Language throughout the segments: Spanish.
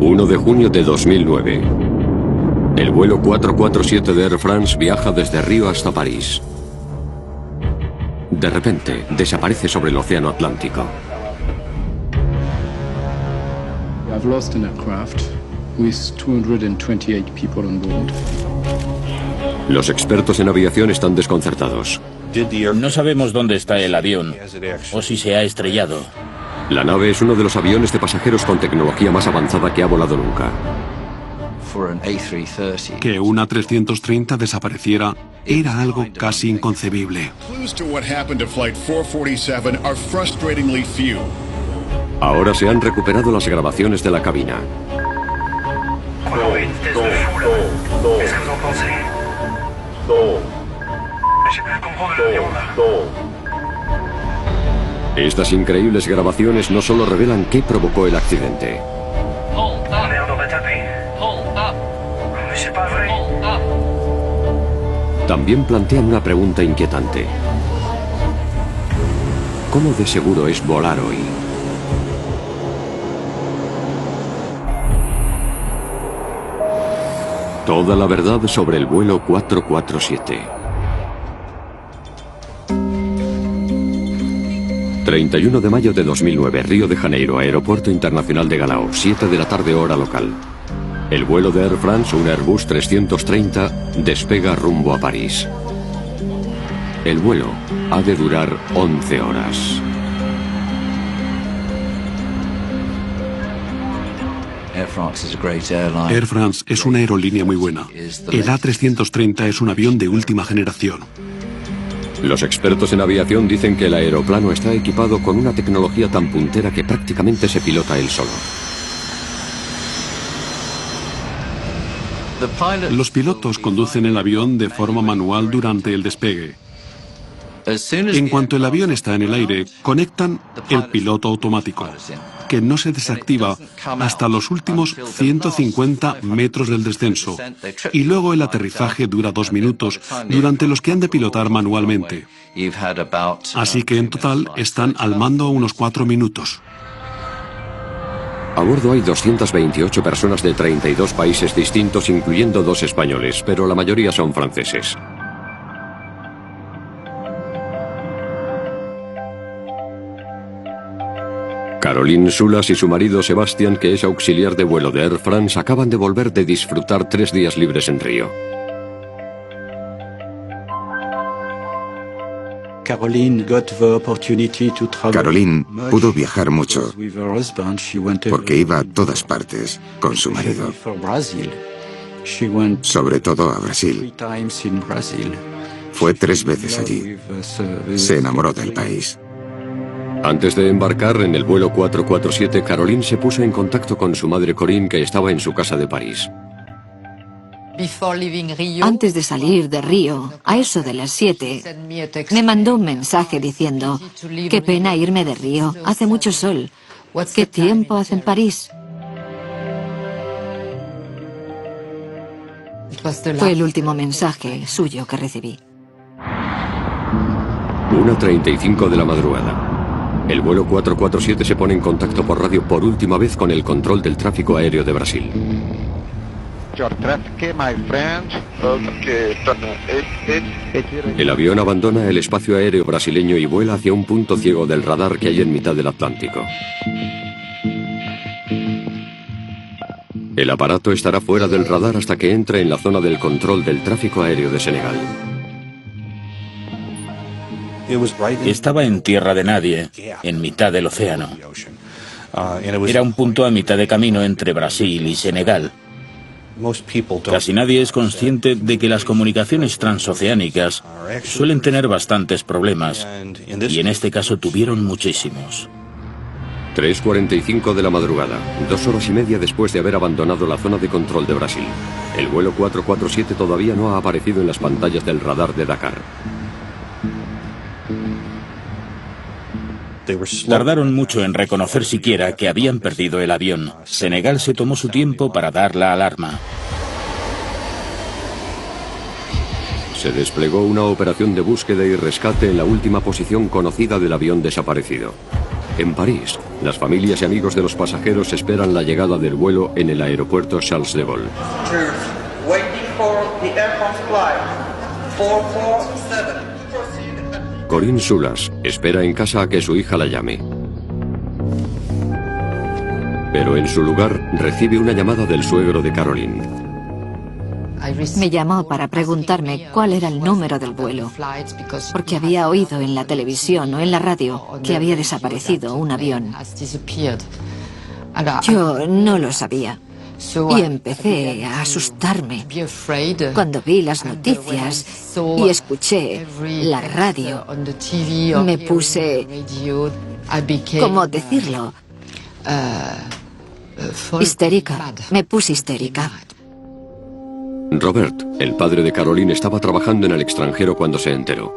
1 de junio de 2009. El vuelo 447 de Air France viaja desde Río hasta París. De repente, desaparece sobre el océano Atlántico. I've lost an aircraft with 228 people on board. Los expertos en aviación están desconcertados. No sabemos dónde está el avión o si se ha estrellado. La nave es uno de los aviones de pasajeros con tecnología más avanzada que ha volado nunca. Que una 330 desapareciera era algo casi inconcebible. Ahora se han recuperado las grabaciones de la cabina. Estas increíbles grabaciones no solo revelan qué provocó el accidente. También plantean una pregunta inquietante. ¿Cómo de seguro es volar hoy? Toda la verdad sobre el vuelo 447. 31 de mayo de 2009, Río de Janeiro, Aeropuerto Internacional de Galeão, 7 de la tarde hora local. El vuelo de Air France, un Airbus 330, despega rumbo a París. El vuelo ha de durar 11 horas. Air France es una aerolínea muy buena. El A330 es un avión de última generación. Los expertos en aviación dicen que el aeroplano está equipado con una tecnología tan puntera que prácticamente se pilota él solo. Los pilotos conducen el avión de forma manual durante el despegue. En cuanto el avión está en el aire, conectan el piloto automático, que no se desactiva hasta los últimos 150 metros del descenso, y luego el aterrizaje dura 2 minutos, durante los que han de pilotar manualmente. Así que en total están al mando unos 4 minutos. A bordo hay 228 personas de 32 países distintos, incluyendo 2 españoles, pero la mayoría son franceses. Caroline Soulas y su marido Sebastián, que es auxiliar de vuelo de Air France, acaban de volver de disfrutar 3 días libres en Río. Caroline pudo viajar mucho porque iba a todas partes con su marido, sobre todo a Brasil. Fue 3 veces allí. Se enamoró del país. Antes de embarcar en el vuelo 447, Caroline se puso en contacto con su madre Corinne, que estaba en su casa de París. Antes de salir de Río, a eso de las 7, me mandó un mensaje diciendo: qué pena irme de Río, hace mucho sol. ¿Qué tiempo hace en París? Fue el último mensaje suyo que recibí. 1:35 de la madrugada. El vuelo 447 se pone en contacto por radio por última vez con el control del tráfico aéreo de Brasil. El avión abandona el espacio aéreo brasileño y vuela hacia un punto ciego del radar que hay en mitad del Atlántico. El aparato estará fuera del radar hasta que entre en la zona del control del tráfico aéreo de Senegal. Estaba en tierra de nadie, en mitad del océano. Era un punto a mitad de camino entre Brasil y Senegal. Casi nadie es consciente de que las comunicaciones transoceánicas suelen tener bastantes problemas, y en este caso tuvieron muchísimos. 3:45 de la madrugada, 2 horas y media después de haber abandonado la zona de control de Brasil. El vuelo 447 todavía no ha aparecido en las pantallas del radar de Dakar. Tardaron mucho en reconocer siquiera que habían perdido el avión. Senegal se tomó su tiempo para dar la alarma. Se desplegó una operación de búsqueda y rescate en la última posición conocida del avión desaparecido. En París, las familias y amigos de los pasajeros esperan la llegada del vuelo en el aeropuerto Charles de Gaulle. Corinne Soulas espera en casa a que su hija la llame. Pero en su lugar recibe una llamada del suegro de Caroline. Me llamó para preguntarme cuál era el número del vuelo, porque había oído en la televisión o en la radio que había desaparecido un avión. Yo no lo sabía y empecé a asustarme cuando vi las noticias y escuché la radio. Me puse, ¿cómo decirlo? Histérica. Me puse histérica. Robert, el padre de Caroline, estaba trabajando en el extranjero cuando se enteró.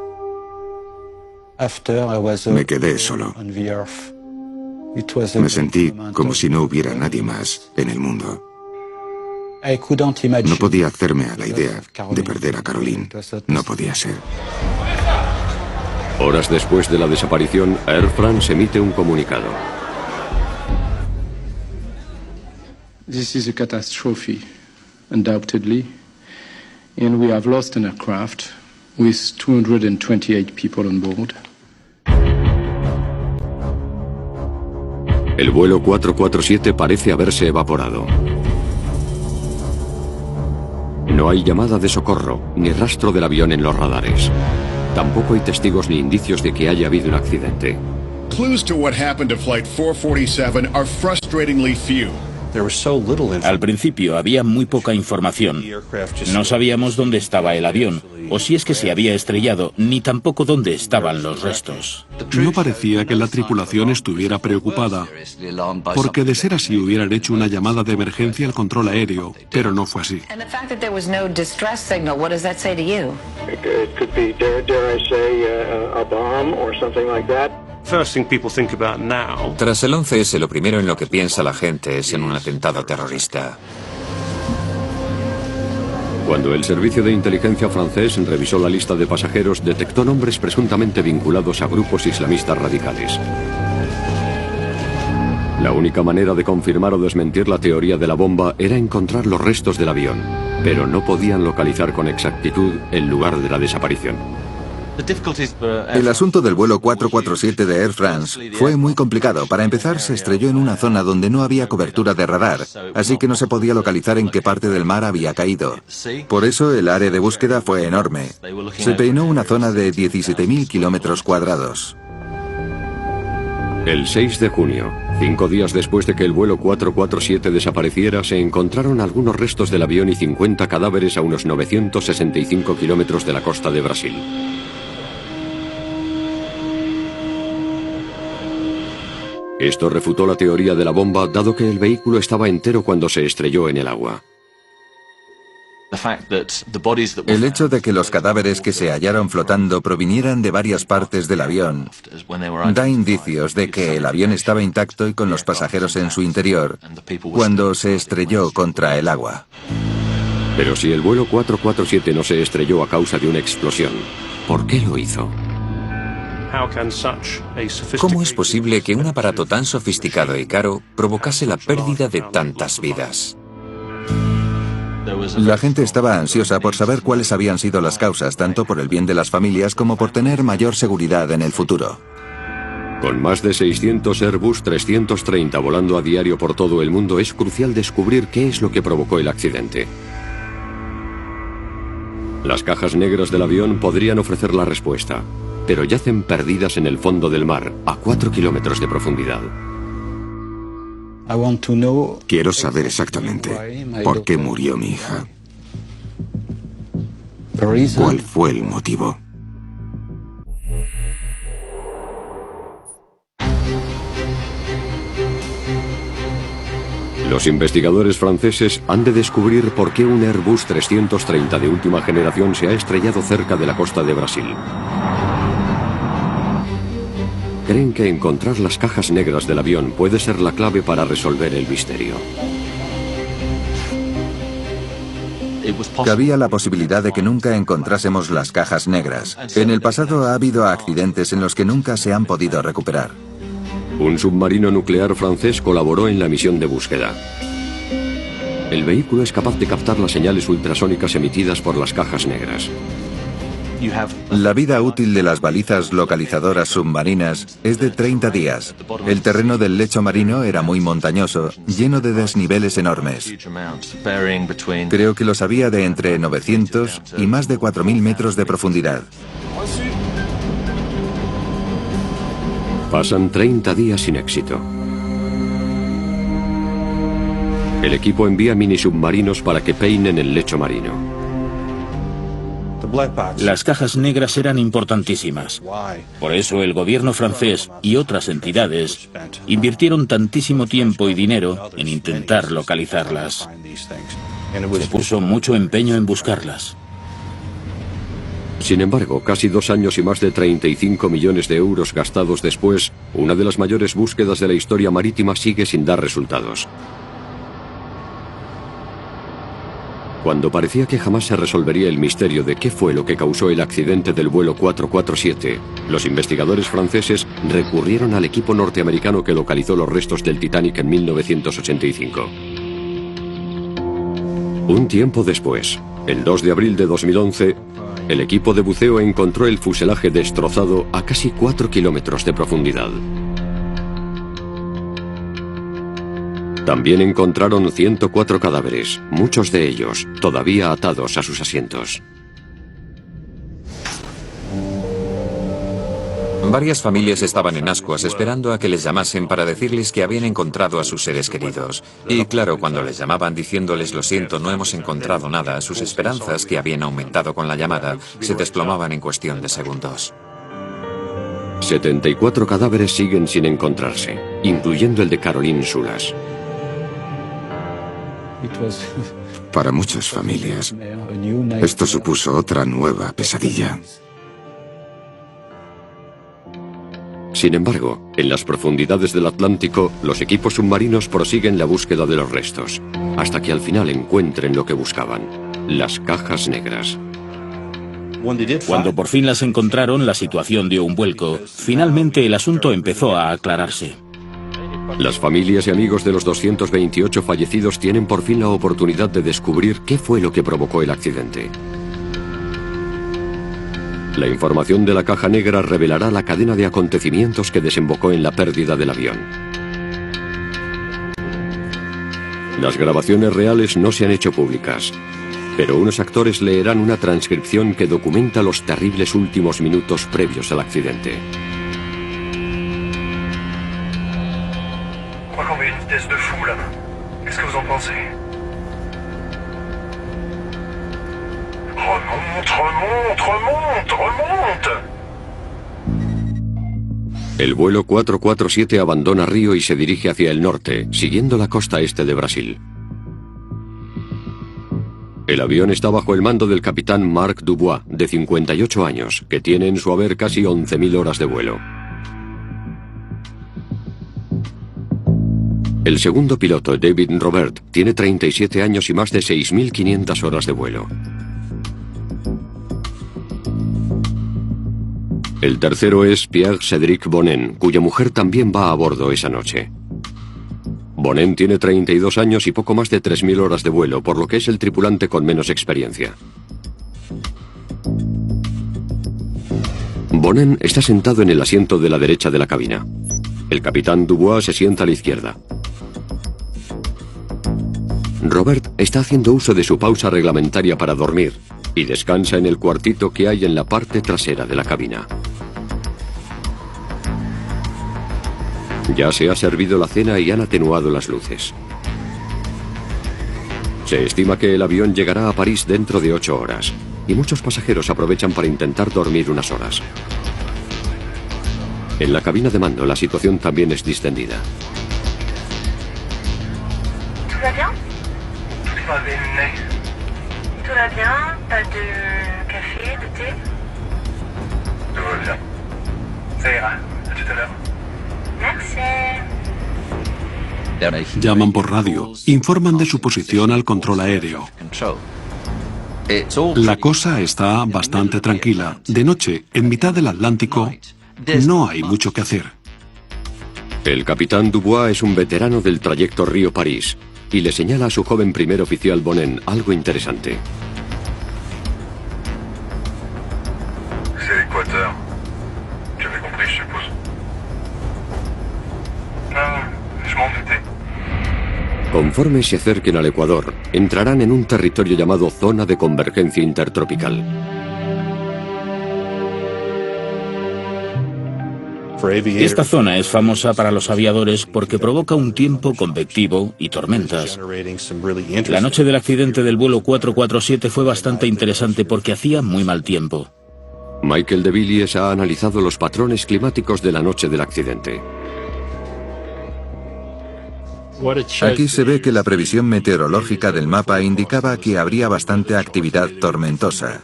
Me quedé solo. Me sentí como si no hubiera nadie más en el mundo. No podía hacerme a la idea de perder a Caroline. No podía ser. Horas después de la desaparición, Air France emite un comunicado. This is a catastrophe, undoubtedly. And we have lost an aircraft with 228 people on board. El vuelo 447 parece haberse evaporado. No hay llamada de socorro, ni rastro del avión en los radares. Tampoco hay testigos ni indicios de que haya habido un accidente. Clues to what happened to Flight 447 are frustratingly few. Al principio había muy poca información. No sabíamos dónde estaba el avión, o si es que se había estrellado, ni tampoco dónde estaban los restos. No parecía que la tripulación estuviera preocupada, porque de ser así hubieran hecho una llamada de emergencia al control aéreo, pero no fue así. Tras el 11S, lo primero en lo que piensa la gente es en un atentado terrorista. Cuando el servicio de inteligencia francés revisó la lista de pasajeros, detectó nombres presuntamente vinculados a grupos islamistas radicales. La única manera de confirmar o desmentir la teoría de la bomba era encontrar los restos del avión, pero no podían localizar con exactitud el lugar de la desaparición. El asunto del vuelo 447 de Air France fue muy complicado. Para empezar, se estrelló en una zona donde no había cobertura de radar, así que no se podía localizar en qué parte del mar había caído. Por eso, el área de búsqueda fue enorme. Se peinó una zona de 17.000 kilómetros cuadrados. El 6 de junio, 5 días después de que el vuelo 447 desapareciera, se encontraron algunos restos del avión y 50 cadáveres a unos 965 kilómetros de la costa de Brasil. Esto refutó la teoría de la bomba, dado que el vehículo estaba entero cuando se estrelló en el agua. El hecho de que los cadáveres que se hallaron flotando provinieran de varias partes del avión da indicios de que el avión estaba intacto y con los pasajeros en su interior cuando se estrelló contra el agua. Pero si el vuelo 447 no se estrelló a causa de una explosión, ¿por qué lo hizo? ¿Cómo es posible que un aparato tan sofisticado y caro provocase la pérdida de tantas vidas? La gente estaba ansiosa por saber cuáles habían sido las causas, tanto por el bien de las familias como por tener mayor seguridad en el futuro. Con más de 600 Airbus 330 volando a diario por todo el mundo, es crucial descubrir qué es lo que provocó el accidente. Las cajas negras del avión podrían ofrecer la respuesta, pero yacen perdidas en el fondo del mar, a 4 kilómetros de profundidad. Quiero saber exactamente por qué murió mi hija. ¿Cuál fue el motivo? Los investigadores franceses han de descubrir por qué un Airbus 330 de última generación se ha estrellado cerca de la costa de Brasil. Creen que encontrar las cajas negras del avión puede ser la clave para resolver el misterio. Cabía la posibilidad de que nunca encontrásemos las cajas negras. En el pasado ha habido accidentes en los que nunca se han podido recuperar. Un submarino nuclear francés colaboró en la misión de búsqueda. El vehículo es capaz de captar las señales ultrasónicas emitidas por las cajas negras. La vida útil de las balizas localizadoras submarinas es de 30 días. El terreno del lecho marino era muy montañoso, lleno de desniveles enormes. Creo que los había de entre 900 y más de 4.000 metros de profundidad. Pasan 30 días sin éxito. El equipo envía mini submarinos para que peinen el lecho marino. Las cajas negras eran importantísimas. Por eso el gobierno francés y otras entidades invirtieron tantísimo tiempo y dinero en intentar localizarlas. Se puso mucho empeño en buscarlas. Sin embargo, casi 2 años y más de 35 millones de euros gastados después, una de las mayores búsquedas de la historia marítima sigue sin dar resultados. Cuando parecía que jamás se resolvería el misterio de qué fue lo que causó el accidente del vuelo 447, los investigadores franceses recurrieron al equipo norteamericano que localizó los restos del Titanic en 1985. Un tiempo después, el 2 de abril de 2011, el equipo de buceo encontró el fuselaje destrozado a casi 4 kilómetros de profundidad. También encontraron 104 cadáveres, muchos de ellos todavía atados a sus asientos. Varias familias estaban en ascuas esperando a que les llamasen para decirles que habían encontrado a sus seres queridos. Y claro, cuando les llamaban diciéndoles lo siento, no hemos encontrado nada, sus esperanzas, que habían aumentado con la llamada, se desplomaban en cuestión de segundos. 74 cadáveres siguen sin encontrarse, incluyendo el de Caroline Soulas. Para muchas familias, esto supuso otra nueva pesadilla. Sin embargo, en las profundidades del Atlántico, los equipos submarinos prosiguen la búsqueda de los restos, hasta que al final encuentren lo que buscaban, las cajas negras. Cuando por fin las encontraron, la situación dio un vuelco. Finalmente el asunto empezó a aclararse. Las familias y amigos de los 228 fallecidos tienen por fin la oportunidad de descubrir qué fue lo que provocó el accidente. La información de la caja negra revelará la cadena de acontecimientos que desembocó en la pérdida del avión. Las grabaciones reales no se han hecho públicas, pero unos actores leerán una transcripción que documenta los terribles últimos minutos previos al accidente. El vuelo 447 abandona Río y se dirige hacia el norte, siguiendo la costa este de Brasil. El avión está bajo el mando del capitán Marc Dubois, de 58 años, que tiene en su haber casi 11.000 horas de vuelo. El segundo piloto, David Robert, tiene 37 años y más de 6.500 horas de vuelo. El tercero es Pierre-Cédric Bonin, cuya mujer también va a bordo esa noche. Bonin tiene 32 años y poco más de 3.000 horas de vuelo, por lo que es el tripulante con menos experiencia. Bonin está sentado en el asiento de la derecha de la cabina. El capitán Dubois se sienta a la izquierda. Robert está haciendo uso de su pausa reglamentaria para dormir y descansa en el cuartito que hay en la parte trasera de la cabina. Ya se ha servido la cena y han atenuado las luces. Se estima que el avión llegará a París dentro de 8 horas y muchos pasajeros aprovechan para intentar dormir unas horas. En la cabina de mando la situación también es distendida. ¿Todo va bien? Todo va bien. ¿Todo va bien? ¿Pas de café, de té? Todo va bien. Ça ira. A tout à l'heure. Merci. Llaman por radio, informan de su posición al control aéreo. La cosa está bastante tranquila. De noche, en mitad del Atlántico, no hay mucho que hacer. El capitán Dubois es un veterano del trayecto Río-París y le señala a su joven primer oficial Bonin algo interesante. C'est l'équateur. J'avais compris, je suppose. Non, je m'en doutais. Conforme se acerquen al Ecuador, entrarán en un territorio llamado Zona de Convergencia Intertropical. Esta zona es famosa para los aviadores porque provoca un tiempo convectivo y tormentas. La noche del accidente del vuelo 447 fue bastante interesante porque hacía muy mal tiempo. Michael de Villiers ha analizado los patrones climáticos de la noche del accidente. Aquí se ve que la previsión meteorológica del mapa indicaba que habría bastante actividad tormentosa.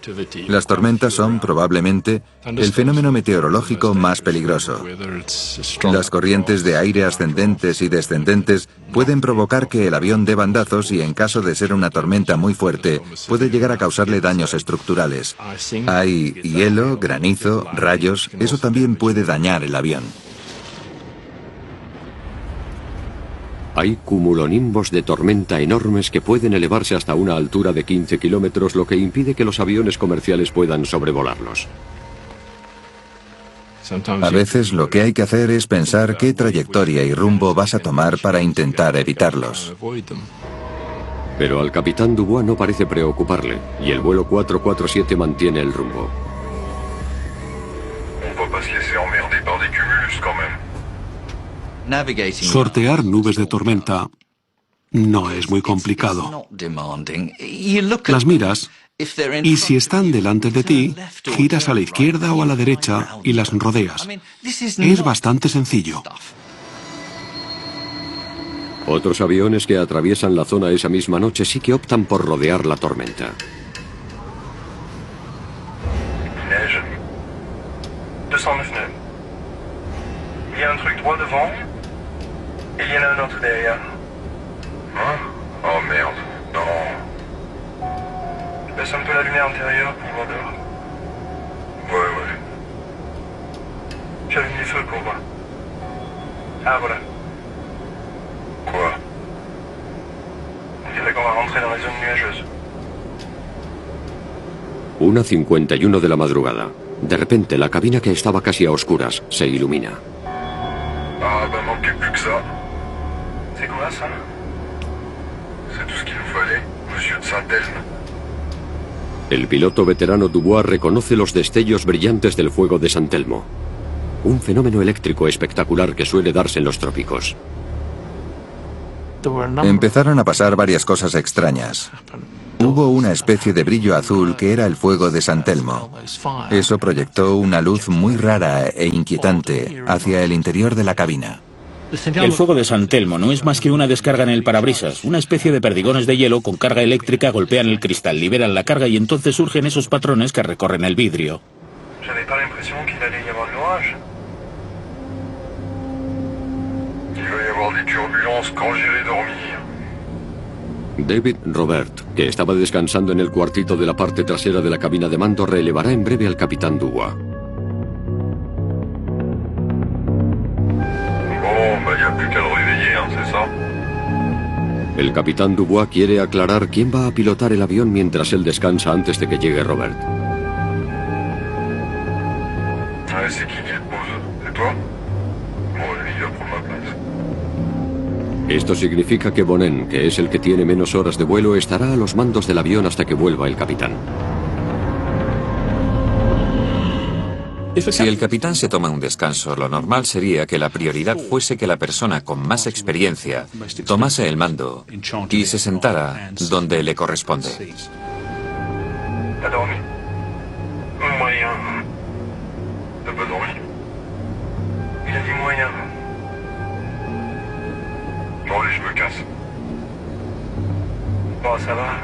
Las tormentas son, probablemente, el fenómeno meteorológico más peligroso. Las corrientes de aire ascendentes y descendentes pueden provocar que el avión dé bandazos y, en caso de ser una tormenta muy fuerte, puede llegar a causarle daños estructurales. Hay hielo, granizo, rayos, eso también puede dañar el avión. Hay cumulonimbos de tormenta enormes que pueden elevarse hasta una altura de 15 kilómetros, lo que impide que los aviones comerciales puedan sobrevolarlos. A veces lo que hay que hacer es pensar qué trayectoria y rumbo vas a tomar para intentar evitarlos. Pero al capitán Dubois no parece preocuparle, y el vuelo 447 mantiene el rumbo. Sortear nubes de tormenta no es muy complicado. Las miras y si están delante de ti, giras a la izquierda o a la derecha y las rodeas. Es bastante sencillo. Otros aviones que atraviesan la zona esa misma noche sí que optan por rodear la tormenta. Il y a un truc droit devant, et il y en a un autre derrière. Hein? Oh merde, non. Baisse un peu la lumière intérieure pour voir dehors. Ouais. J'allume les feux pour voir. Ah voilà. Quoi? On dirait qu'on va rentrer dans les zones nuageuses. 1:51 de la madrugada. De repente, la cabina que estaba casi a oscuras se ilumina. Ah bah manquait plus que ça. C'est quoi ça? C'est tout ce qu'il nous fallait, monsieur de Saint-Elme. El piloto veterano Dubois reconoce los destellos brillantes del fuego de San Telmo, un fenómeno eléctrico espectacular que suele darse en los trópicos. Empezaron a pasar varias cosas extrañas. Hubo una especie de brillo azul que era el fuego de San Telmo. Eso proyectó una luz muy rara e inquietante hacia el interior de la cabina. El fuego de San Telmo no es más que una descarga en el parabrisas. Una especie de perdigones de hielo con carga eléctrica golpean el cristal, liberan la carga y entonces surgen esos patrones que recorren el vidrio. David Robert, que estaba descansando en el cuartito de la parte trasera de la cabina de mando, relevará en breve al capitán Dubois. El capitán Dubois quiere aclarar quién va a pilotar el avión mientras él descansa antes de que llegue Robert. Esto significa que Bonin, que es el que tiene menos horas de vuelo, estará a los mandos del avión hasta que vuelva el capitán. Si el capitán se toma un descanso, lo normal sería que la prioridad fuese que la persona con más experiencia tomase el mando y se sentara donde le corresponde. Bon, allez, je me casse. Bon, ça va.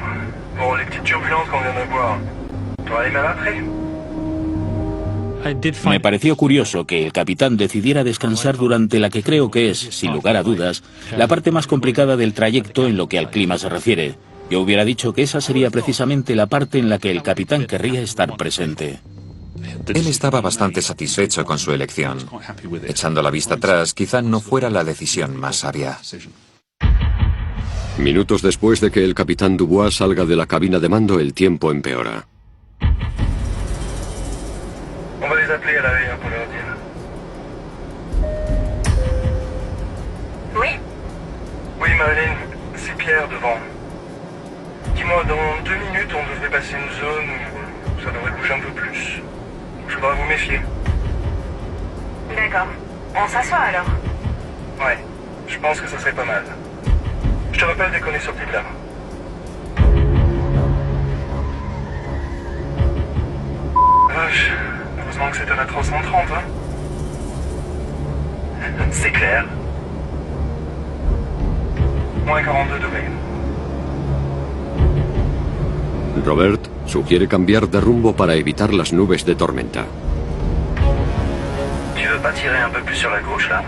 Bon, les petites turbulences qu'on vient d'avoir. Tu vas aller mal après? Me pareció curioso que el capitán decidiera descansar durante la que creo que es, sin lugar a dudas, la parte más complicada del trayecto en lo que al clima se refiere. Yo hubiera dicho que esa sería precisamente la parte en la que el capitán querría estar presente. Él estaba bastante satisfecho con su elección. Echando la vista atrás, quizá no fuera la decisión más sabia. Minutos después de que el capitán Dubois salga de la cabina de mando, el tiempo empeora. On va les appeler à l'arrière pour leur dire. Oui? Oui, Madeleine, c'est Pierre devant. Dis-moi, dans 2 minutes, on devrait passer une zone où ça devrait bouger un peu plus. Il faudra vous méfier. D'accord. On s'assoit alors? Ouais, je pense que ça serait pas mal. Je te rappelle dès qu'on est sorti de là. Vache, heureusement que c'était la 330, hein? C'est clair. Moins 42 degrés. Robert sugiere cambiar de rumbo para evitar las nubes de tormenta. Tu veux pas tirer un peu plus sur la gauche, là?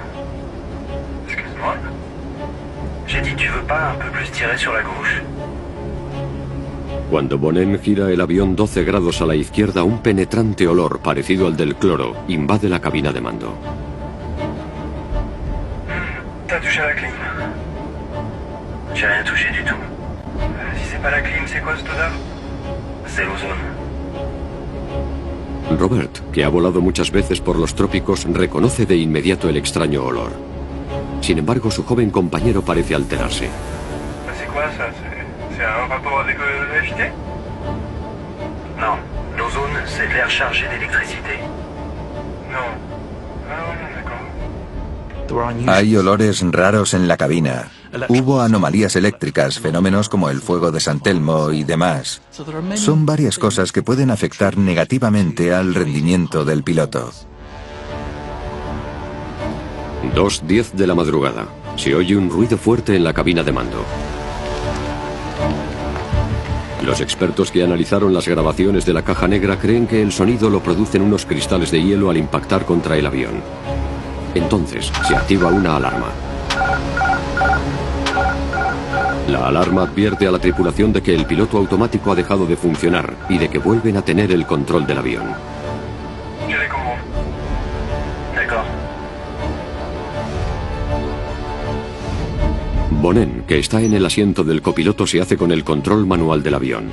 Excuse-moi? J'ai dit, tu veux pas un peu plus tirer sur la gauche? Cuando Bonin gira el avión 12 grados a la izquierda, un penetrante olor parecido al del cloro invade la cabina de mando. T'as touché à la clim? J'ai rien touché du tout. Si c'est pas la clim, c'est quoi cette odeur? C'est l'ozone. Robert, que ha volado muchas veces por los trópicos, reconoce de inmediato el extraño olor. Sin embargo, su joven compañero parece alterarse. C'est quoi ça? C'est un rapport avec l'électricité? Non, l'ozone, c'est de l'air chargé d'électricité. Non. Ah d'accord. Hay olores raros en la cabina. Hubo anomalías eléctricas, fenómenos como el fuego de San Telmo y demás. Son varias cosas que pueden afectar negativamente al rendimiento del piloto. 2:10 de la madrugada. Se oye un ruido fuerte en la cabina de mando. Los expertos que analizaron las grabaciones de la caja negra creen que el sonido lo producen unos cristales de hielo al impactar contra el avión. Entonces, se activa una alarma. La alarma advierte a la tripulación de que el piloto automático ha dejado de funcionar y de que vuelven a tener el control del avión. Bonin, que está en el asiento del copiloto, se hace con el control manual del avión.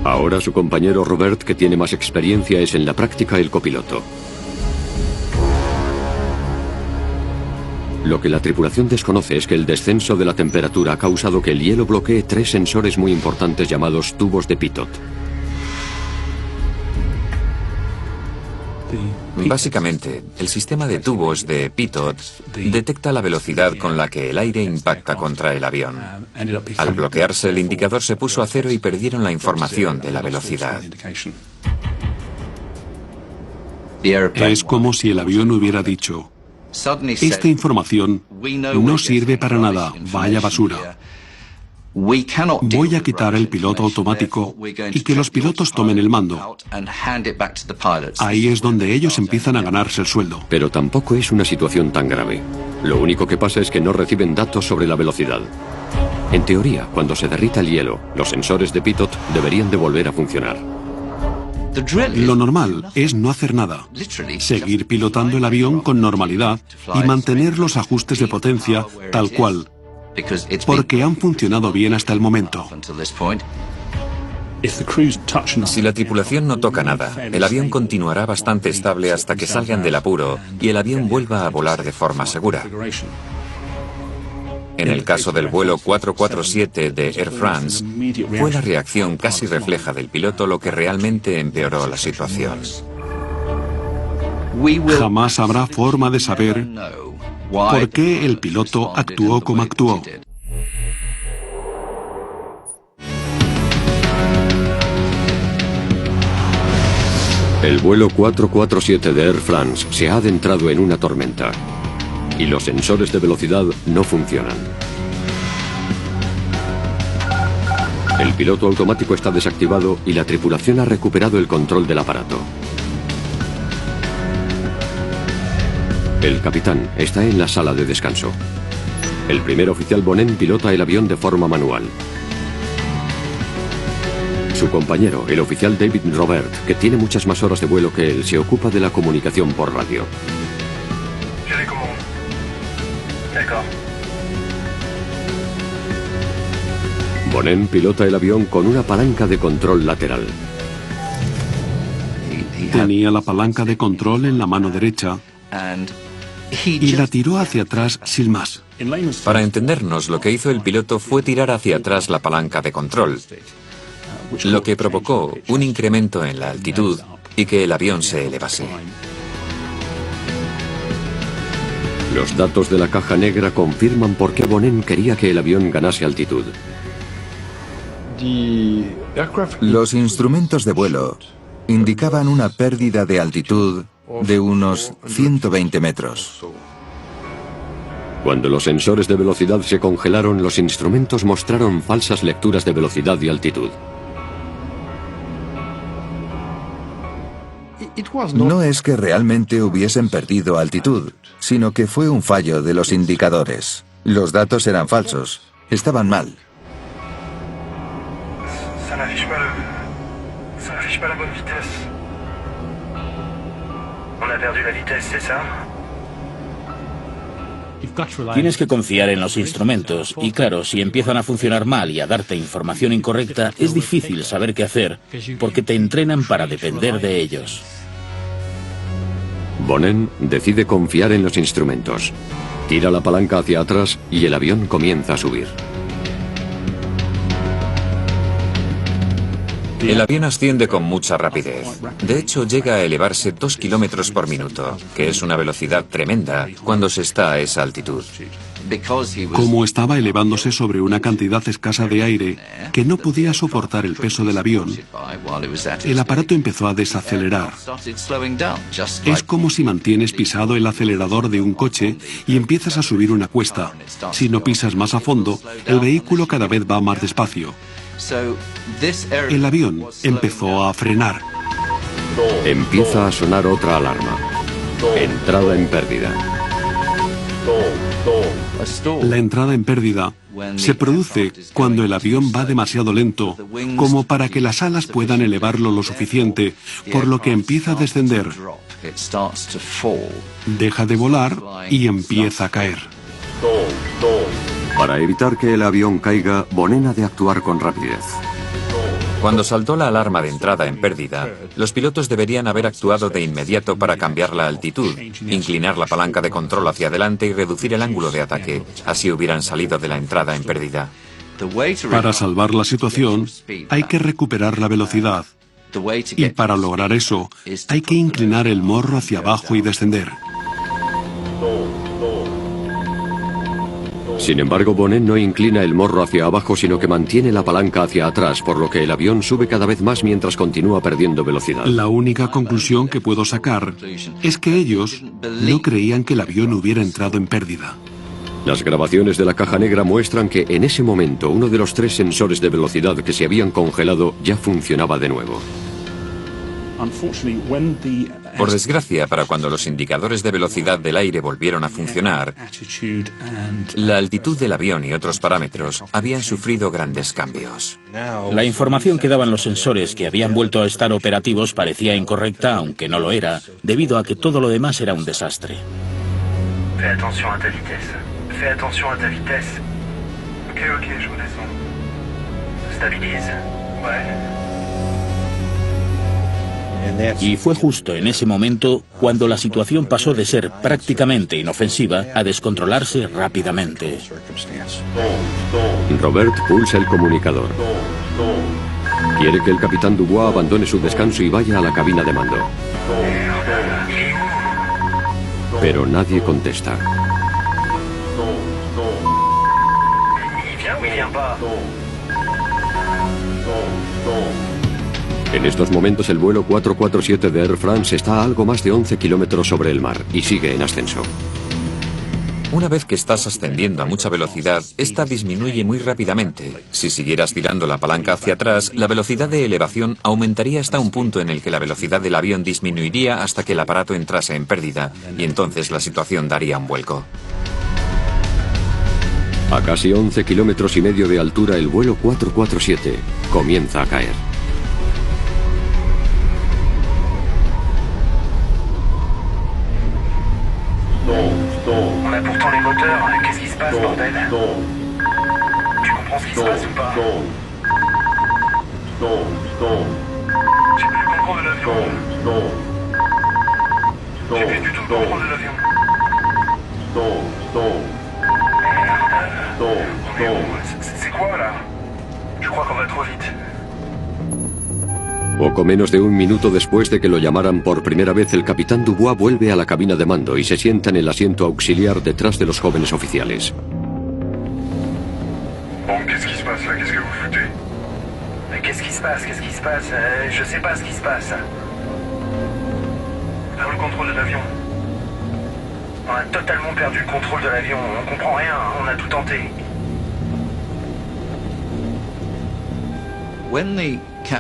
Ahora su compañero Robert, que tiene más experiencia, es en la práctica el copiloto. Lo que la tripulación desconoce es que el descenso de la temperatura ha causado que el hielo bloquee 3 sensores muy importantes llamados tubos de pitot. Básicamente, el sistema de tubos de pitot detecta la velocidad con la que el aire impacta contra el avión. Al bloquearse, el indicador se puso a 0 y perdieron la información de la velocidad. Es como si el avión hubiera dicho: esta información no sirve para nada, vaya basura. Voy a quitar el piloto automático y que los pilotos tomen el mando. Ahí es donde ellos empiezan a ganarse el sueldo. Pero tampoco es una situación tan grave. Lo único que pasa es que no reciben datos sobre la velocidad. En teoría, cuando se derrita el hielo, los sensores de pitot deberían de volver a funcionar. Lo normal es no hacer nada, seguir pilotando el avión con normalidad y mantener los ajustes de potencia tal cual, porque han funcionado bien hasta el momento. Si la tripulación no toca nada, el avión continuará bastante estable hasta que salgan del apuro y el avión vuelva a volar de forma segura. En el caso del vuelo 447 de Air France, fue la reacción casi refleja del piloto lo que realmente empeoró la situación. Jamás habrá forma de saber por qué el piloto actuó como actuó. El vuelo 447 de Air France se ha adentrado en una tormenta y los sensores de velocidad no funcionan. El piloto automático está desactivado y la tripulación ha recuperado el control del aparato. El capitán está en la sala de descanso. El primer oficial Bonin pilota el avión de forma manual. Su compañero, el oficial David Robert, que tiene muchas más horas de vuelo que él, se ocupa de la comunicación por radio. Bonin pilota el avión con una palanca de control lateral. Tenía la palanca de control en la mano derecha y la tiró hacia atrás sin más. Para entendernos, lo que hizo el piloto fue tirar hacia atrás la palanca de control, lo que provocó un incremento en la altitud y que el avión se elevase. Los datos de la caja negra confirman por qué Bonin quería que el avión ganase altitud. Los instrumentos de vuelo indicaban una pérdida de altitud de unos 120 metros. Cuando los sensores de velocidad se congelaron, los instrumentos mostraron falsas lecturas de velocidad y altitud. No es que realmente hubiesen perdido altitud, sino que fue un fallo de los indicadores. Los datos eran falsos, estaban mal. Ça n'affiche pas la bonne vitesse. On a perdu la vitesse, c'est ça? Tienes que confiar en los instrumentos y claro, si empiezan a funcionar mal y a darte información incorrecta, es difícil saber qué hacer porque te entrenan para depender de ellos. Bonin decide confiar en los instrumentos. Tira la palanca hacia atrás y el avión comienza a subir. El avión asciende con mucha rapidez. De hecho, llega a elevarse 2 kilómetros por minuto, que es una velocidad tremenda cuando se está a esa altitud. Como estaba elevándose sobre una cantidad escasa de aire que no podía soportar el peso del avión, el aparato empezó a desacelerar. Es como si mantienes pisado el acelerador de un coche y empiezas a subir una cuesta. Si no pisas más a fondo, el vehículo cada vez va más despacio. El avión empezó a frenar. Empieza a sonar otra alarma. Entrada en pérdida. La entrada en pérdida se produce cuando el avión va demasiado lento, como para que las alas puedan elevarlo lo suficiente, por lo que empieza a descender. Deja de volar y empieza a caer. Para evitar que el avión caiga, Bonin ha de actuar con rapidez. Cuando saltó la alarma de entrada en pérdida, los pilotos deberían haber actuado de inmediato para cambiar la altitud, inclinar la palanca de control hacia adelante y reducir el ángulo de ataque. Así hubieran salido de la entrada en pérdida. Para salvar la situación, hay que recuperar la velocidad. Y para lograr eso, hay que inclinar el morro hacia abajo y descender. Sin embargo, Bonin no inclina el morro hacia abajo, sino que mantiene la palanca hacia atrás, por lo que el avión sube cada vez más mientras continúa perdiendo velocidad. La única conclusión que puedo sacar es que ellos no creían que el avión hubiera entrado en pérdida. Las grabaciones de la caja negra muestran que en ese momento uno de los 3 sensores de velocidad que se habían congelado ya funcionaba de nuevo. Por desgracia, para cuando los indicadores de velocidad del aire volvieron a funcionar, la altitud del avión y otros parámetros habían sufrido grandes cambios. La información que daban los sensores que habían vuelto a estar operativos parecía incorrecta, aunque no lo era, debido a que todo lo demás era un desastre. Fais attention à ta vitesse. Fais attention à ta vitesse. Ok, je redescends. Stabilise. Ouais. Y fue justo en ese momento cuando la situación pasó de ser prácticamente inofensiva a descontrolarse rápidamente. Robert pulsa el comunicador. Quiere que el capitán Dubois abandone su descanso y vaya a la cabina de mando. Pero nadie contesta. En estos momentos el vuelo 447 de Air France está a algo más de 11 kilómetros sobre el mar y sigue en ascenso. Una vez que estás ascendiendo a mucha velocidad, esta disminuye muy rápidamente. Si siguieras tirando la palanca hacia atrás, la velocidad de elevación aumentaría hasta un punto en el que la velocidad del avión disminuiría hasta que el aparato entrase en pérdida, y entonces la situación daría un vuelco. A casi 11 kilómetros y medio de altura, el vuelo 447 comienza a caer. passe, bordel? Tu comprends ce qui se passe ou pas? J'ai plus le contrôle de l'avion. J'ai plus du tout le contrôle de l'avion. Merde. On est où? C'est quoi là? Je crois qu'on va trop vite. Poco menos de un minuto después de que lo llamaran por primera vez, el capitán Dubois vuelve a la cabina de mando y se sienta en el asiento auxiliar detrás de los jóvenes oficiales. Bon, qu'est-ce qui se passe là? Qu'est-ce que vous foutez? Mais qu'est-ce qui se passe? Qu'est-ce qui se passe? Je sais pas ce qui se passe. Vers le contrôle de l'avion. On a totalement perdu le contrôle de l'avion. On comprend rien. On a tout tenté.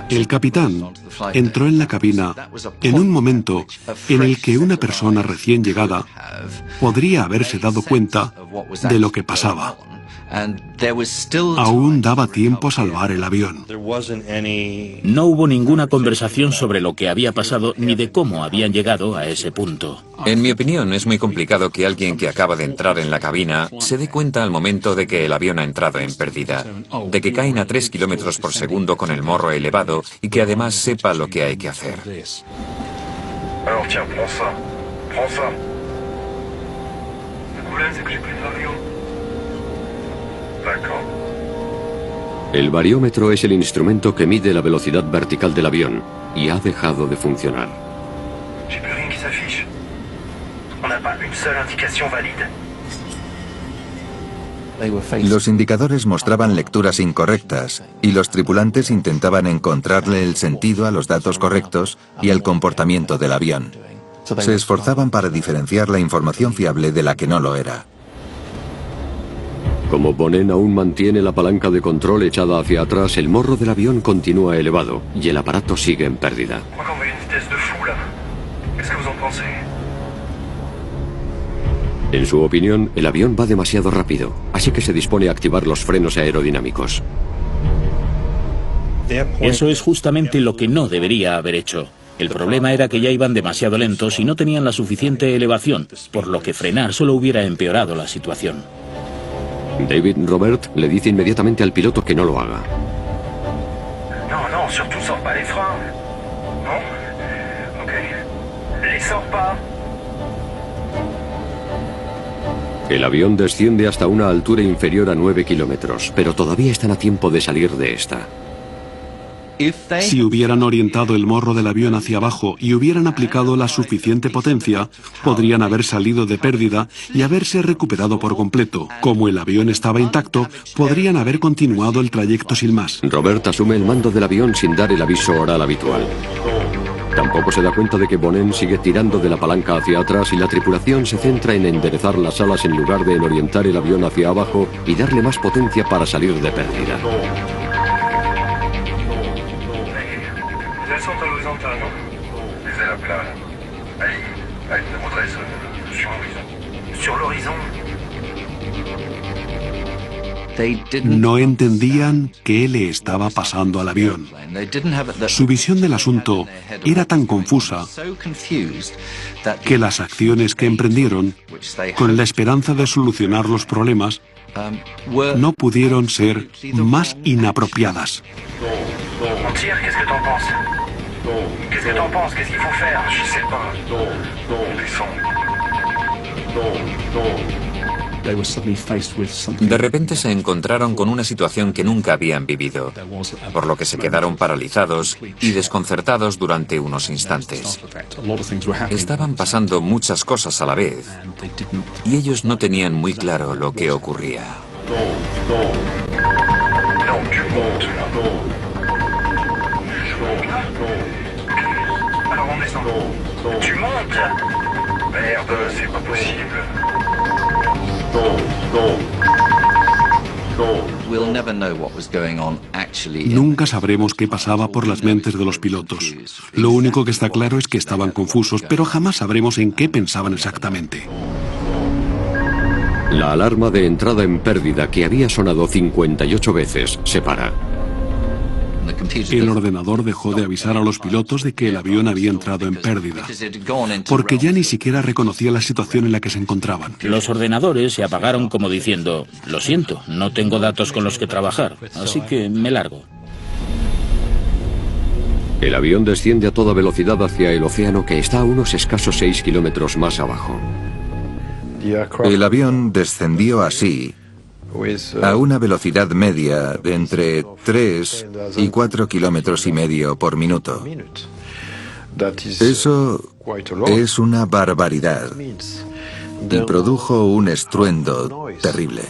El capitán entró en la cabina en un momento en el que una persona recién llegada podría haberse dado cuenta de lo que pasaba. Aún daba tiempo a salvar el avión. No hubo ninguna conversación sobre lo que había pasado ni de cómo habían llegado a ese punto. En mi opinión, es muy complicado que alguien que acaba de entrar en la cabina se dé cuenta al momento de que el avión ha entrado en pérdida, de que caen a 3 kilómetros por segundo con el morro elevado y que además sepa lo que hay que hacer. Alors tiens, prends ça. Prends ça. Le problème, c'est que j'ai plus d'avion. El bariómetro es el instrumento que mide la velocidad vertical del avión y ha dejado de funcionar. J'ai plus rien qui s'affiche. On n'a pas une seule indication valide. Los indicadores mostraban lecturas incorrectas y los tripulantes intentaban encontrarle el sentido a los datos correctos y al comportamiento del avión. Se esforzaban para diferenciar la información fiable de la que no lo era. Como Bonnen aún mantiene la palanca de control echada hacia atrás, el morro del avión continúa elevado y el aparato sigue en pérdida. En su opinión, el avión va demasiado rápido, así que se dispone a activar los frenos aerodinámicos. Eso es justamente lo que no debería haber hecho. El problema era que ya iban demasiado lentos y no tenían la suficiente elevación, por lo que frenar solo hubiera empeorado la situación. David Robert le dice inmediatamente al piloto que no lo haga. No, no, surtout sors pas les freins. ¿No? Ok. Les sors pas. El avión desciende hasta una altura inferior a 9 kilómetros, pero todavía están a tiempo de salir de esta. Si hubieran orientado el morro del avión hacia abajo y hubieran aplicado la suficiente potencia, podrían haber salido de pérdida y haberse recuperado por completo. Como el avión estaba intacto, podrían haber continuado el trayecto sin más. Robert asume el mando del avión sin dar el aviso oral habitual. Tampoco se da cuenta de que Bonnen sigue tirando de la palanca hacia atrás y la tripulación se centra en enderezar las alas en lugar de en orientar el avión hacia abajo y darle más potencia para salir de pérdida. No entendían qué le estaba pasando al avión. Su visión del asunto era tan confusa que las acciones que emprendieron, con la esperanza de solucionar los problemas, no pudieron ser más inapropiadas. Qu'est-ce que t'en penses? Qu'est-ce qu'il faut faire? Je sais pas. De repente se encontraron con una situación que nunca habían vivido, por lo que se quedaron paralizados y desconcertados durante unos instantes. Estaban pasando muchas cosas a la vez y ellos no tenían muy claro lo que ocurría. Tu montes? Merde, c'est pas possible. Nunca sabremos qué pasaba por las mentes de los pilotos. Lo único que está claro es que estaban confusos, pero jamás sabremos en qué pensaban exactamente. La alarma de entrada en pérdida, que había sonado 58 veces, se para. El ordenador dejó de avisar a los pilotos de que el avión había entrado en pérdida, porque ya ni siquiera reconocía la situación en la que se encontraban. Los ordenadores se apagaron como diciendo, lo siento, no tengo datos con los que trabajar, así que me largo. El avión desciende a toda velocidad hacia el océano, que está a unos escasos 6 kilómetros más abajo. El avión descendió así, a una velocidad media de entre 3 y 4 kilómetros y medio por minuto. Eso es una barbaridad y produjo un estruendo terrible.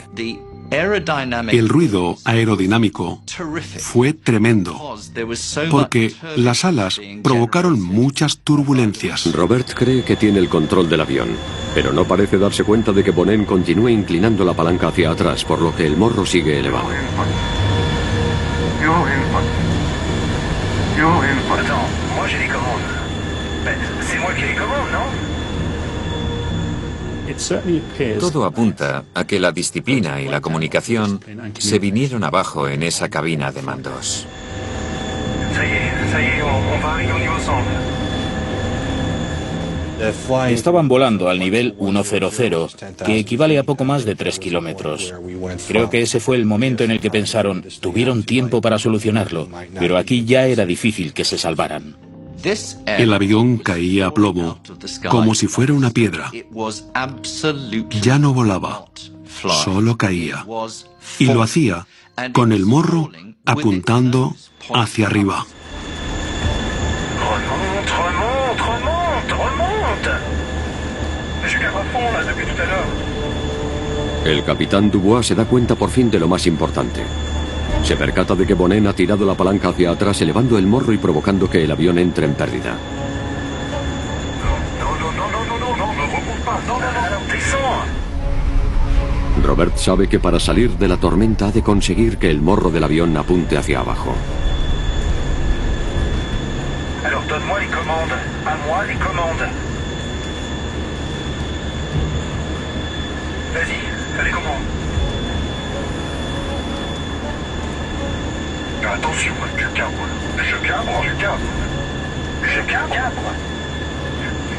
El ruido aerodinámico fue tremendo, porque las alas provocaron muchas turbulencias. Robert cree que tiene el control del avión, pero no parece darse cuenta de que Bonin continúa inclinando la palanca hacia atrás, por lo que el morro sigue elevado. Todo apunta a que la disciplina y la comunicación se vinieron abajo en esa cabina de mandos. Estaban volando al nivel 100, que equivale a poco más de 3 kilómetros. Creo que ese fue el momento en el que pensaron, tuvieron tiempo para solucionarlo, pero aquí ya era difícil que se salvaran. El avión caía a plomo, como si fuera una piedra. Ya no volaba, solo caía. Y lo hacía con el morro apuntando hacia arriba. El capitán Dubois se da cuenta por fin de lo más importante. Se percata de que Bonin ha tirado la palanca hacia atrás, elevando el morro y provocando que el avión entre en pérdida. Robert sabe que para salir de la tormenta ha de conseguir que el morro del avión apunte hacia abajo. Attention, je cabre. Je cabre.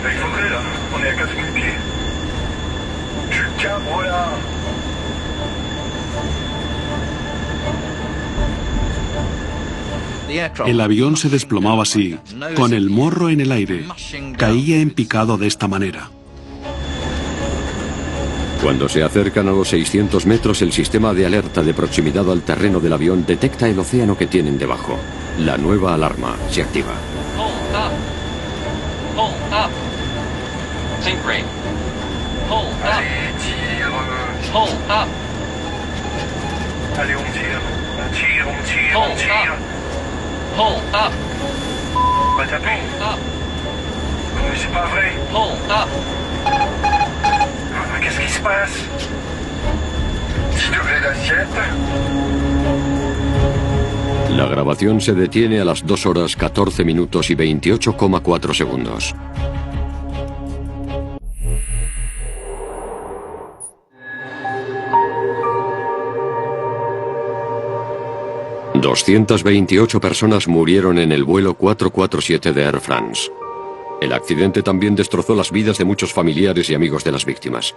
Il faudrait là, on est à 4000 pieds. Je cabre là. El avión se desplomaba así, con el morro en el aire. Caía en picado de esta manera. Cuando se acercan a los 600 metros, el sistema de alerta de proximidad al terreno del avión detecta el océano que tienen debajo. La nueva alarma se activa. Qu'est-ce qui se passe? 10 degrés d'assiette. La grabación se detiene a las 2 horas 14 minutos y 28,4 segundos. ...228 personas murieron en el vuelo 447 de Air France. El accidente también destrozó las vidas de muchos familiares y amigos de las víctimas.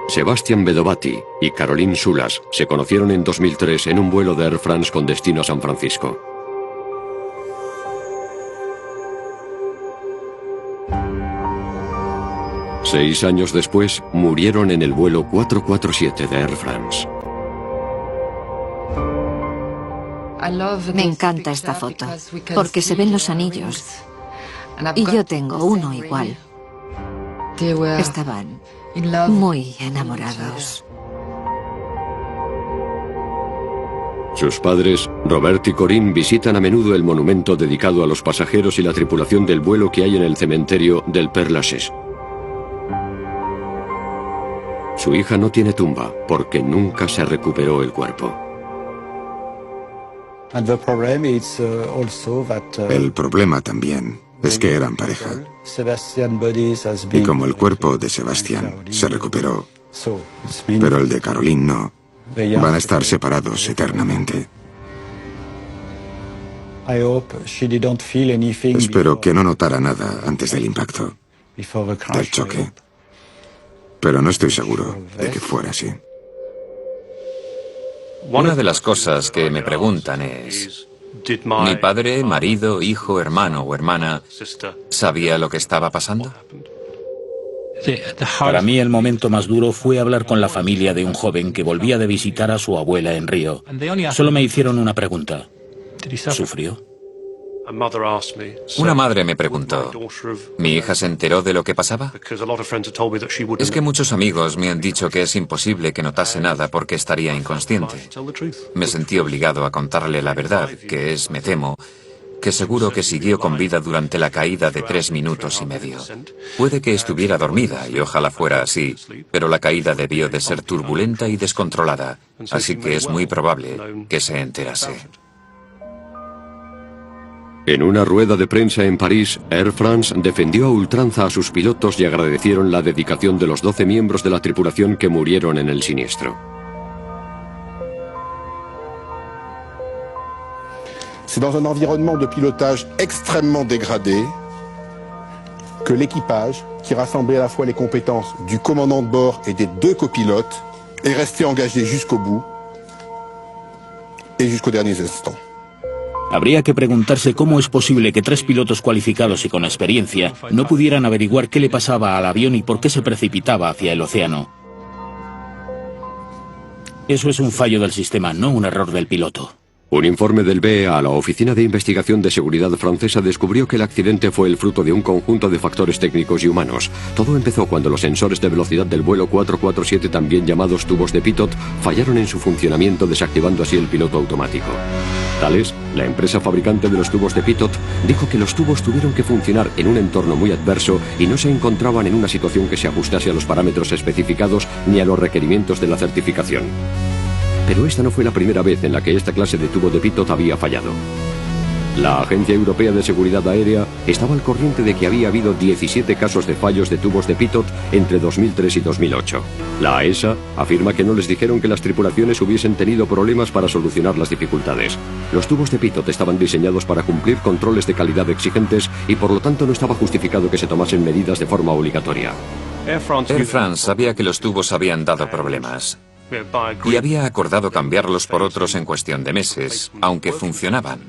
Sebastian Bedovati y Caroline Soulas se conocieron en 2003 en un vuelo de Air France con destino a San Francisco. Seis años después, murieron en el vuelo 447 de Air France. Me encanta esta foto, porque se ven los anillos. Y yo tengo uno igual. Estaban muy enamorados. Sus padres, Robert y Corinne, visitan a menudo el monumento dedicado a los pasajeros y la tripulación del vuelo que hay en el cementerio del Père Lachaise. Su hija no tiene tumba, porque nunca se recuperó el cuerpo. El problema también es que eran pareja. Y como el cuerpo de Sebastián se recuperó, pero el de Caroline no, Van a estar separados eternamente. Espero que no notara nada antes del impacto, del choque. Pero no estoy seguro de que fuera así. Una de las cosas que me preguntan es, ¿mi padre, marido, hijo, hermano o hermana sabía lo que estaba pasando? Para mí el momento más duro fue hablar con la familia de un joven que volvía de visitar a su abuela en Río. Solo me hicieron una pregunta. ¿Sufrió? Una madre me preguntó, ¿mi hija se enteró de lo que pasaba? Es que muchos amigos me han dicho que es imposible que notase nada porque estaría inconsciente. Me sentí obligado a contarle la verdad, que es, me temo, que seguro que siguió con vida durante la caída de 3 minutos y medio. Puede que estuviera dormida, y ojalá fuera así, pero la caída debió de ser turbulenta y descontrolada, así que es muy probable que se enterase. En una rueda de prensa en París, Air France defendió a ultranza a sus pilotos y agradecieron la dedicación de los 12 miembros de la tripulación que murieron en el siniestro. C'est dans un environnement de pilotage extrêmement dégradé que l'équipage, qui rassemblait à la fois les compétences du commandant de bord et des 2 copilotes, est resté engagé jusqu'au bout et jusqu'aux derniers instants. Habría que preguntarse cómo es posible que 3 pilotos cualificados y con experiencia no pudieran averiguar qué le pasaba al avión y por qué se precipitaba hacia el océano. Eso es un fallo del sistema, no un error del piloto. Un informe del BEA a la Oficina de Investigación de Seguridad francesa descubrió que el accidente fue el fruto de un conjunto de factores técnicos y humanos. Todo empezó cuando los sensores de velocidad del vuelo 447, también llamados tubos de pitot, fallaron en su funcionamiento, desactivando así el piloto automático. Thales, la empresa fabricante de los tubos de pitot, dijo que los tubos tuvieron que funcionar en un entorno muy adverso y no se encontraban en una situación que se ajustase a los parámetros especificados ni a los requerimientos de la certificación. Pero esta no fue la primera vez en la que esta clase de tubo de pitot había fallado. La Agencia Europea de Seguridad Aérea estaba al corriente de que había habido 17 casos de fallos de tubos de pitot entre 2003 y 2008. La ESA afirma que no les dijeron que las tripulaciones hubiesen tenido problemas para solucionar las dificultades. Los tubos de pitot estaban diseñados para cumplir controles de calidad exigentes y por lo tanto no estaba justificado que se tomasen medidas de forma obligatoria. Air France sabía que los tubos habían dado problemas y había acordado cambiarlos por otros en cuestión de meses, aunque funcionaban.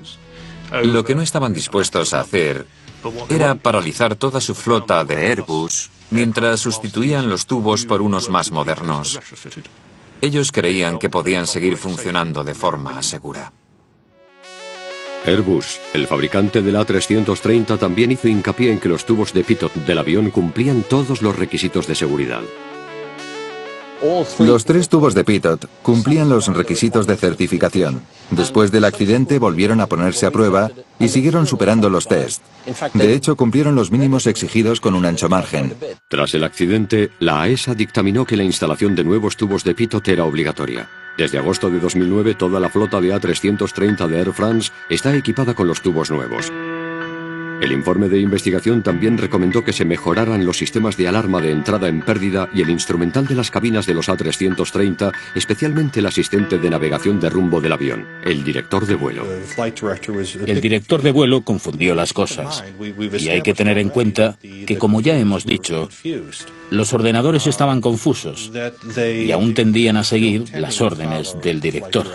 Lo que no estaban dispuestos a hacer era paralizar toda su flota de Airbus mientras sustituían los tubos por unos más modernos. Ellos creían que podían seguir funcionando de forma segura. Airbus, el fabricante del A330, también hizo hincapié en que los tubos de pitot del avión cumplían todos los requisitos de seguridad. Los 3 tubos de pitot cumplían los requisitos de certificación. Después del accidente volvieron a ponerse a prueba y siguieron superando los test. De hecho, cumplieron los mínimos exigidos con un ancho margen. Tras el accidente, la AESA dictaminó que la instalación de nuevos tubos de pitot era obligatoria. Desde agosto de 2009, toda la flota de A330 de Air France está equipada con los tubos nuevos. El informe de investigación también recomendó que se mejoraran los sistemas de alarma de entrada en pérdida y el instrumental de las cabinas de los A330, especialmente el asistente de navegación de rumbo del avión, el director de vuelo. El director de vuelo confundió las cosas. Y hay que tener en cuenta que, como ya hemos dicho, los ordenadores estaban confusos y aún tendían a seguir las órdenes del director.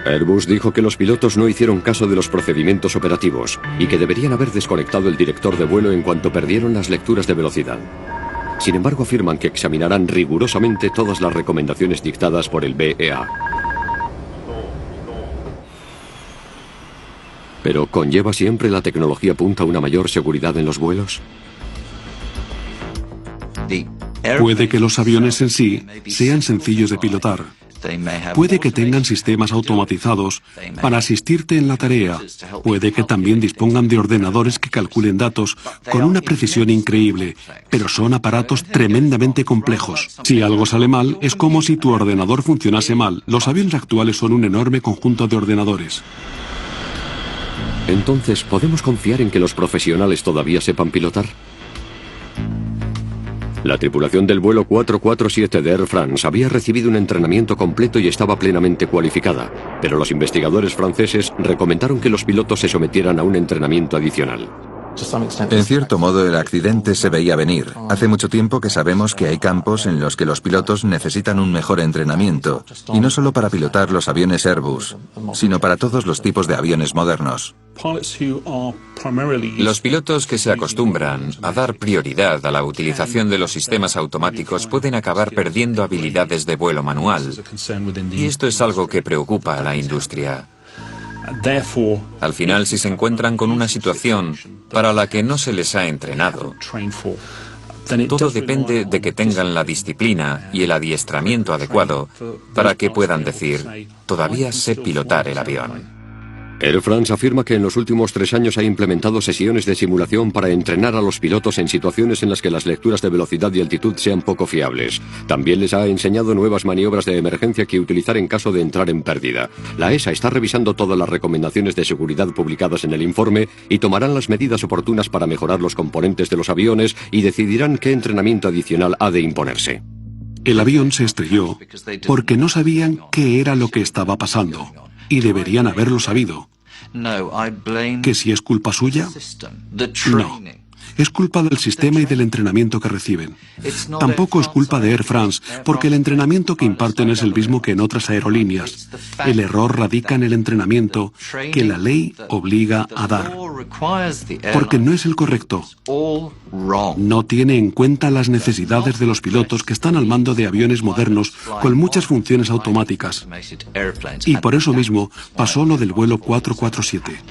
Airbus dijo que los pilotos no hicieron caso de los procedimientos operativos y que deberían haber desconectado el director de vuelo en cuanto perdieron las lecturas de velocidad. Sin embargo, afirman que examinarán rigurosamente todas las recomendaciones dictadas por el BEA. ¿Pero conlleva siempre la tecnología punta una mayor seguridad en los vuelos? Puede que los aviones en sí sean sencillos de pilotar. Puede que tengan sistemas automatizados para asistirte en la tarea. Puede que también dispongan de ordenadores que calculen datos con una precisión increíble, pero son aparatos tremendamente complejos. Si algo sale mal, es como si tu ordenador funcionase mal. Los aviones actuales son un enorme conjunto de ordenadores. Entonces, ¿podemos confiar en que los profesionales todavía sepan pilotar? La tripulación del vuelo 447 de Air France había recibido un entrenamiento completo y estaba plenamente cualificada, pero los investigadores franceses recomendaron que los pilotos se sometieran a un entrenamiento adicional. En cierto modo, el accidente se veía venir. Hace mucho tiempo que sabemos que hay campos en los que los pilotos necesitan un mejor entrenamiento, y no solo para pilotar los aviones Airbus, sino para todos los tipos de aviones modernos. Los pilotos que se acostumbran a dar prioridad a la utilización de los sistemas automáticos pueden acabar perdiendo habilidades de vuelo manual, y esto es algo que preocupa a la industria. Al final, si se encuentran con una situación para la que no se les ha entrenado, todo depende de que tengan la disciplina y el adiestramiento adecuado para que puedan decir, todavía sé pilotar el avión. Air France afirma que en los últimos 3 años ha implementado sesiones de simulación para entrenar a los pilotos en situaciones en las que las lecturas de velocidad y altitud sean poco fiables. También les ha enseñado nuevas maniobras de emergencia que utilizar en caso de entrar en pérdida. La ESA está revisando todas las recomendaciones de seguridad publicadas en el informe y tomarán las medidas oportunas para mejorar los componentes de los aviones y decidirán qué entrenamiento adicional ha de imponerse. El avión se estrelló porque no sabían qué era lo que estaba pasando. Y deberían haberlo sabido. ¿Que si es culpa suya? No. Es culpa del sistema y del entrenamiento que reciben. Tampoco es culpa de Air France, porque el entrenamiento que imparten es el mismo que en otras aerolíneas. El error radica en el entrenamiento que la ley obliga a dar. Porque no es el correcto. No tiene en cuenta las necesidades de los pilotos que están al mando de aviones modernos con muchas funciones automáticas. Y por eso mismo pasó lo del vuelo 447.